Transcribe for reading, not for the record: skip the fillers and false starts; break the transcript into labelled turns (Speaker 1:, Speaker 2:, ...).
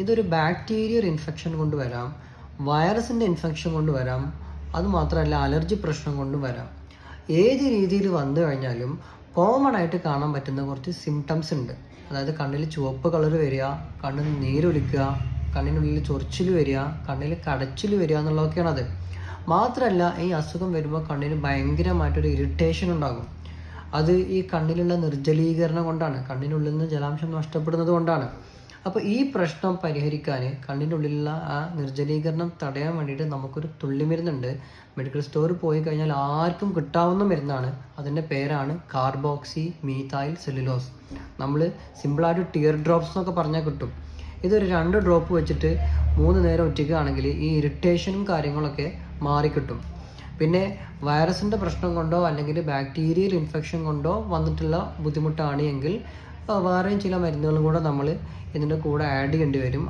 Speaker 1: ഇതൊരു bacterial infection കൊണ്ട് വരാം, വൈറസിൻ്റെ ഇൻഫെക്ഷൻ കൊണ്ട് വരാം, അതുമാത്രമല്ല അലർജി പ്രശ്നം കൊണ്ടും വരാം. ഏത് രീതിയിൽ വന്നു കഴിഞ്ഞാലും കോമൺ ആയിട്ട് കാണാൻ പറ്റുന്ന കുറച്ച് സിംറ്റംസ് ഉണ്ട്. അതായത് കണ്ണിൽ ചുവപ്പ് കളർ വരിക, കണ്ണിൽ നീരൊലിക്കുക, കണ്ണിനുള്ളിൽ ചൊറിച്ചിൽ വരിക, കണ്ണിൽ കടച്ചിൽ വരിക എന്നുള്ളതൊക്കെയാണത്. മാത്രമല്ല ഈ അസുഖം വരുമ്പോൾ കണ്ണിന് ഭയങ്കരമായിട്ടൊരു ഇറിറ്റേഷൻ ഉണ്ടാകും. അത് ഈ കണ്ണിലുള്ള നിർജ്ജലീകരണം കൊണ്ടാണ്, കണ്ണിനുള്ളിൽ നിന്ന് ജലാംശം നഷ്ടപ്പെടുന്നത് കൊണ്ടാണ്. അപ്പോൾ ഈ പ്രശ്നം പരിഹരിക്കാൻ കണ്ണിൻ്റെ ഉള്ളിലുള്ള ആ നിർജ്ജലീകരണം തടയാൻ വേണ്ടിയിട്ട് നമുക്കൊരു തുള്ളിമരുന്നുണ്ട്. മെഡിക്കൽ സ്റ്റോറിൽ പോയി കഴിഞ്ഞാൽ ആർക്കും കിട്ടാവുന്ന മരുന്നാണ്. അതിൻ്റെ പേരാണ് കാർബോക്സി മീഥൈൽ സെല്ലുലോസ്. നമ്മൾ സിമ്പിളായിട്ട് ടിയർ ഡ്രോപ്സ് എന്നൊക്കെ പറഞ്ഞാൽ കിട്ടും. ഇതൊരു 2 ഡ്രോപ്പ് വെച്ചിട്ട് 3 നേരം ഒറ്റിക്കുകയാണെങ്കിൽ ഈ ഇറിറ്റേഷനും കാര്യങ്ങളൊക്കെ മാറിക്കിട്ടും. പിന്നെ വൈറസിൻ്റെ പ്രശ്നം കൊണ്ടോ അല്ലെങ്കിൽ ബാക്ടീരിയൽ ഇൻഫെക്ഷൻ കൊണ്ടോ വന്നിട്ടുള്ള ബുദ്ധിമുട്ടാണ് എങ്കിൽ വേറെയും ചില മരുന്നുകളും കൂടെ നമ്മൾ ഇതിൻ്റെ കൂടെ ആഡ് ചെയ്യേണ്ടി വരും.